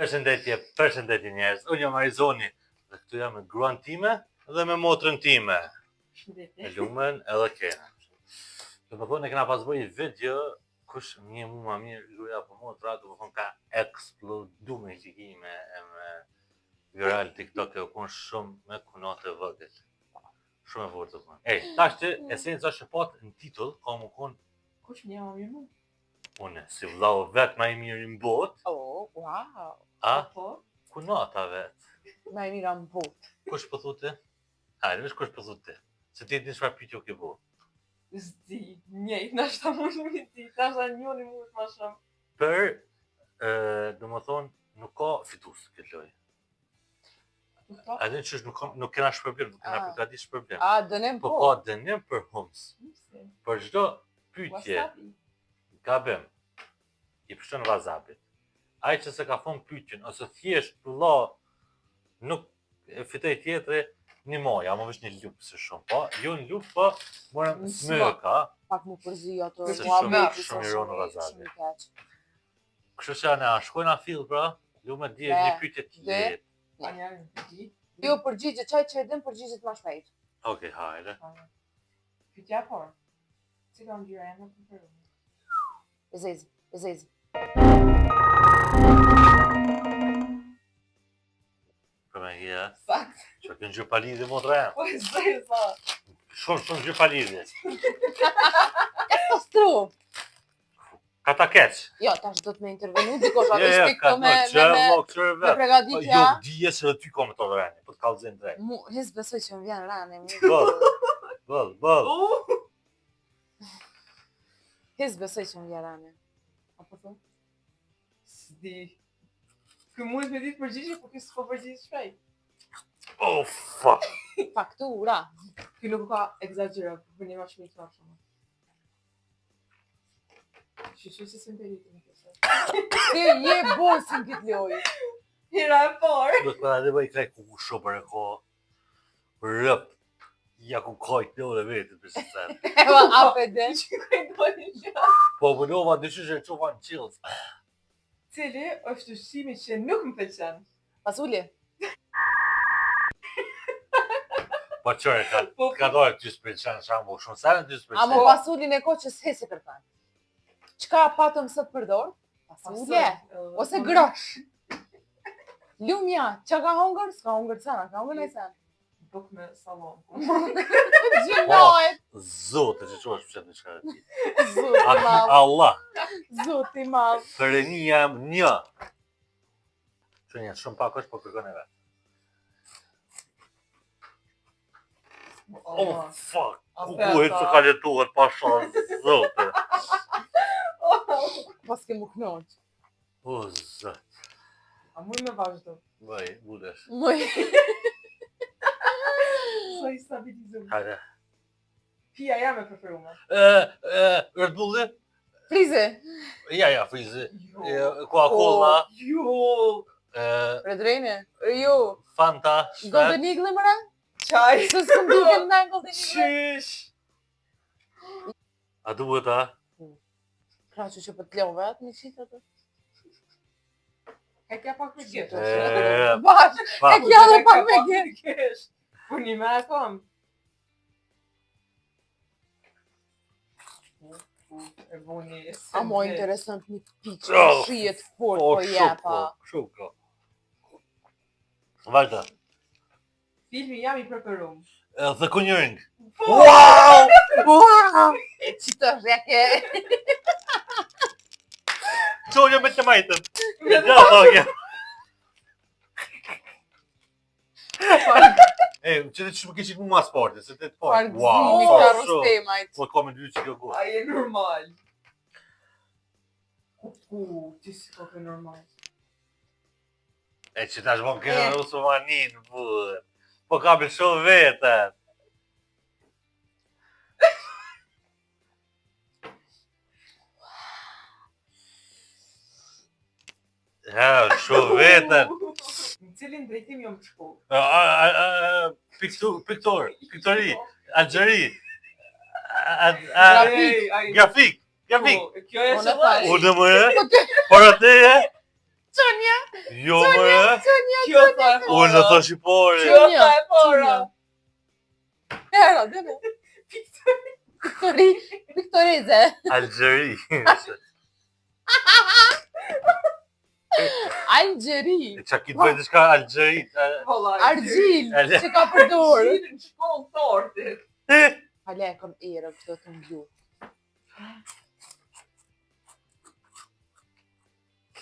Përshëndetje njerëz. Unë jam Arizoni dhe këtu jam me gruan time dhe me motrën time. Me Lumen edhe Kenan. Do të thonë ne kena pas bërë një video kush një mu ma mirë gruaja apo motra, do të thonë ka eksplodu me gjikime e me viral TikTok e u kon shumë me kunate vogël. Shumë e vërtetë thonë. Tash ti esenca është pat në titull, ka më kon kush më jam mirë? Unë si vllau vet më i mirë në botë. Oh, wow. A? Po? Kunata vet. Më i mirë në botë. Kush po thotë? Hajde, vesh kush po thotë? Se ti di çfarë pyetje ke bo. Zdi, njëjtë, na shta më shumë i ti, ta shta njoni më më shumë. Për, do më thonë, nuk ka fitus këtë lojë. A din që nuk kena shpërblim, nuk kena përgati shpërblim. A, dënim po. Po ka dënim për hums. Për çdo pyetje, gabim, i përshën vazapit. Ai që se ka thonë pyetjen, ose thjesht vëlla nuk e fitoj tjetëri, një moja, më vesh një lupë se shumë, po, jo një lupë, po, morëm smëka. Pak më përzi ato, se shumë i ronë vazapit. Kështu që ne shkojna fill, pra, lume dhije një pyetje tjetë. Jo, përgjigje, qaj që e din përgjigjet ma shpejt. Okej, hajde. Pyetja por, si ka ngjyra e në përpërru? E zezë. Për me hja. Fakt. Që kënë gjë palidhje, motra e? Po, zë, sa. Shumë gjë palidhje. Katastrof. Ka ta keq. Jo, tash do të me intervenu, dikosh atë shpikto me pregaditja. Jo, dije se dhe ty ka me të rani, po të kalëzim drejt. Hes besoj që më vjen rani. Bëll. Hes besoj që më vjen rani. Apo thë? S'di. Kë mund me ditë përgjigje, po kësë po përgjigje shpejt. Oh, fuck. Faktura. Kë nuk ka exagera, për një ma shpejt të shumë. Shushu që se më peritë në kësë. Ti je bosin këtë lojë. Hira e por. Do të përra dhe bëj krejt ku shopër e ko. Rëp. Ja ku kajt lore vetë për se sen. Eva, ape den. Që kajt dojnë që? Po, bënova dyshë që e qova në qilës. Cili është ushqimi që nuk më pëlqen. Pasuli. Po qërë, ka dojë ty s'pëlqen shambu, shumë sene ty s'pëlqen. Amo pasulin e ko që s'hesi kërkan. Qka patëm së të përdor? Pasulje. Ose grosh. Lumja, qa ka hongër? S'ka hongër sana, ka hongër në sen. Buk me salon. Gjinojt. Zotë që që është pëqet në qëka e ti. Zotë i malë. Allah. Zotë i malë. Për e një jam një. Që një, shumë pak është, po kërkën e vetë. Oh, fuck. Ku e që ka letohet pasha zote. Pas ke më knoq. O, zët. A mujë me vazhdo. Vaj, budesh. Muj. Sa i stabilizum. Hajde. Pia jam e preferume. Red Bulli? Frize. Ja, frize. Coca-Cola. Jo. Red Raine. Jo. Fanta. Golden Eagle mëra? Qaj. Së s'këm duke më Golden Eagle? Qysh. A duhet a? Pra që për të leo vetë një qitë atë. E kja pak me gjithë. Bash, e kja dhe pak me gjithë. Për një me e kom. E bu një sëndit. A mo interesant një piqë, shijet fort po jepa. Shumë. Vajta. Filmi jam i preferum. The Conjuring. Wow! E qitë reke. Qonja me të majtën. Ja, thogja. Që të që më kishit mu ma sportit, se të të parë. Parëgzimi ka rostemajt. Po ka me dy që kjo kohë. A je normal. Ti si ko ke normal. Që tash më kërë në Rusumanin, bërë. Po ka me shumë vetën. Ja, shumë vetën. Në cilin drejtim jam të shku? Piktori, Algjeri. Grafik. Kjo e që laj. Unë më e, por atë e, Çonja. Jo, më. Kjo tha e Unë në para. thash i pari. Kjo tha e para. Era, deme. Viktorize. Algjeri. Algjeri. Qa ki të bëjt diçka Algjerit. Valla. Argjil. Ale. Që ka përdor. Gjirë në shkollë tortit. Ale, kom erë këtë të mbju.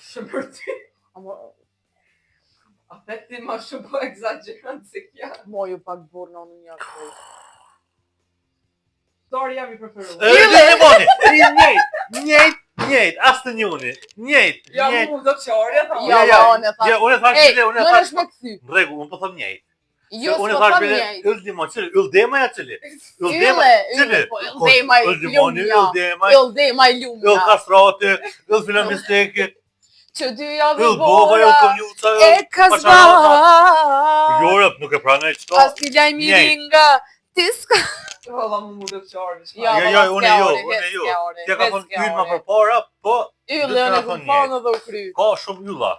Shëmërti. Amo, Afekti ma shumë po egzageron se kja. moju pak burë në një kërë. Sorry, jam i preferuar. Një moni. Njejt. As të njuni. Njejt. Ja, mu do qarja, tha. Ja, unë e thash. Ja, unë e thash Ej, bile, unë e më thash. është me këthy. Në rregull, unë po them njejt. Jo, Unë e s'po thash tham bile, njejt. Yldimon, cili? Yldema ja cili? Yle, po Yldema i Yldimoni, lumja. Yldema, Yldema i lumja. Yld kastrati, Yld filan misteki, Që dy javë Yld bova, Yld bora. këmjuca, E Yld kasba. Jorëp, nuk e pranoj qëto. As t'i laj miringa. Ti s'ka. Valla, mu do qarja. Ja, unë jo. Tja ka thonë yll ma për para, po, Ylle në këmëfanë dhe u kry. ka shumë ylla.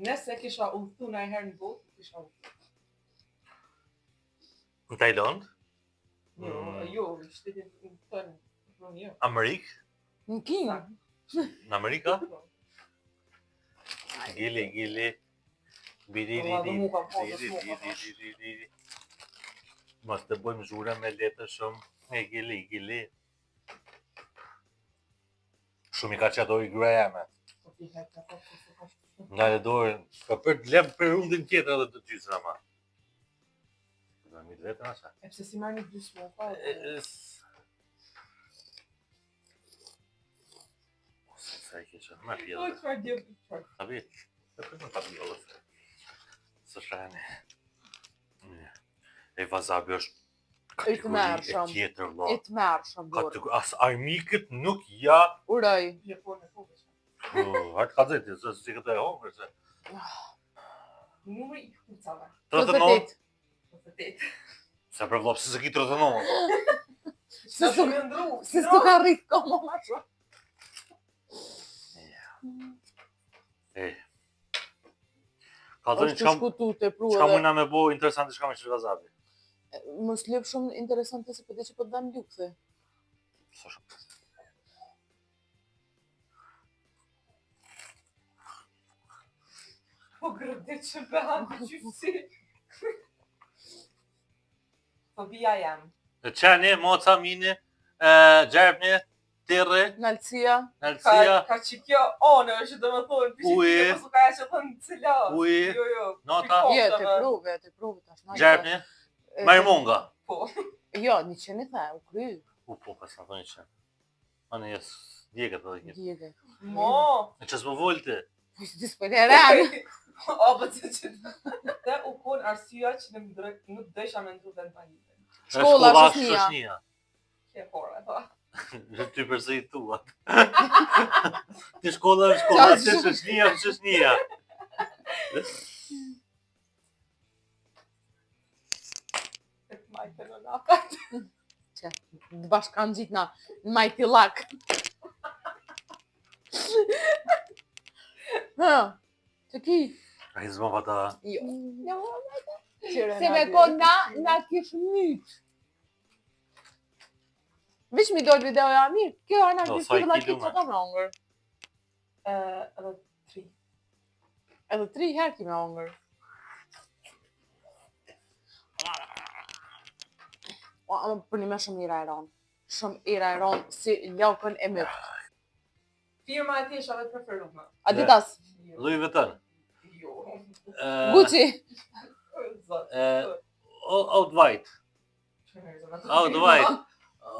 Nëse kisha udhëtu në herë në botë, kisha udhëtu. Në Tajland, Jo, shtetin në tënë. Jo. Amerikë, Në kinë. në Amerika, gili. Valla, dhe mu kam foto, Mos të bëjmë zhura me letë shumë. E gili. Shumë i ka që ato i gruaja me. Nga e dorë, ka për të lem për undin tjetër edhe të gjysra ma. Në mitë vetën asa. E pse si marrë një dy smoka? Sa i keqë, ma Oj, pjellë. qëfar djevë, qëfar? Tabi, e për në tabi jollë. Së shani. E vazabi është kategori e tjetër, lo. E të merë shumë dorë. As armikët nuk ja... Uroj. Japon e fogës. Hajtë ka zeti, se si këtë e hongër, se... Numëri i kucave. 39, 38. se për vlopë, se ki 39. Sa shumë e ndru. Se s'tu ka rritë komo ma shumë. Ka të një është të shkutu të pru qka edhe. mujna me bo interesanti shka me që vazabi. Mos lep shumë interesante se pëte që po të dam lukëthe. Sa shumë. Po grëde që behan të qyfësi. Fobia jam. E qeni, moca, mini, gjerpni, tirri, Nalëcia. nalëcia, Ka që kjo onë, është dhe më thonë, Uje. pishë të ka e që thonë cila. Uje. Jo. Nota. Jo, të pruve tash. gjerpni, marimunga. Po. Jo, një qeni the, u kry. Po, ka sa thoni që. Anë jes, djeket edhe këtë. Djege. Mo. E që s'më volte. Po që ti s'për e rënë. O, po që dhe u konë arsyeja që nuk dësha me ndru vend pahitën. Shkolla, shoqënia. Kje fore, tha. Ty përse i tua. Ti shkolla është shkolla, ti shoqënia është shoqënia. E të majtë në nakat. Të bashkan gjitë na në majti lak. Ha, që ki? A i zma pa ta. Jo. Se me ko na kish mytë. Vish mi dojtë videoja mirë, kjo arna Do, gjithë sa i të la kilu, kitë që ka me hongër. Edhe 3. Edhe 3 herë ki me hongër. Ama për një me shumë ira e ronë. Shumë ira e ronë si lakën e mytë. Firma e ti është edhe preferume. Adidas, Louis Vuitton. Jo. Gucci. Zot. Out white. Out white.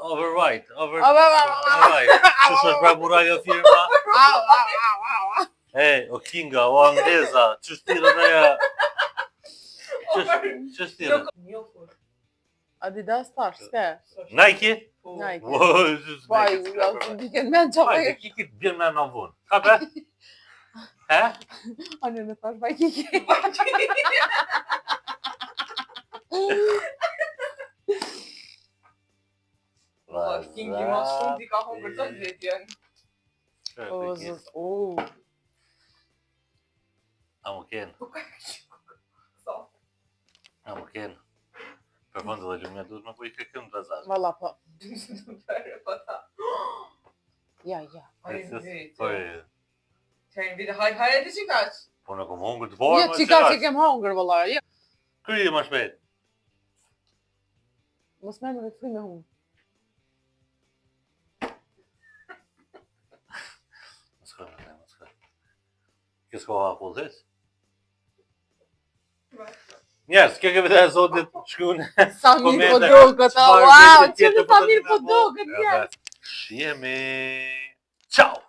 Over white. Over white. Që është pra bura jo firma? Ej, o Kinga, o Angleza, që shtirën e ja. Që shtirën? Adidas tash, s'ke? Nike? Nike. Wow, Pa, ja, të diken me në qapë. Hajde, kikit bjen me në vunë. Ka pe? He? Anë në tash, pa kiki. Kingi ma shumë di ka hongër të vetjen. O, zës, o. A më kenë, Po ka so. a më kenë. Për fund dhe lumja duhet me po i këmë të razar. Valla po. Po ta. Ja. Po, Çajin bir de hajde ti çikaç. po në kom hongër të parë, Jo, çika që kem hongër valla. Jo. Kryje më shpejt. Mos më me frymë me humbë. Mos ka. Kjo s'ka hapullës? Njerës, kjo ke vete e zotit shkune. Sa mirë po Komente, duket, çfarë wow, vete çfarë tjetër sa po të mirë po na bëu? duket, njerëz. Shihemi. Ciao.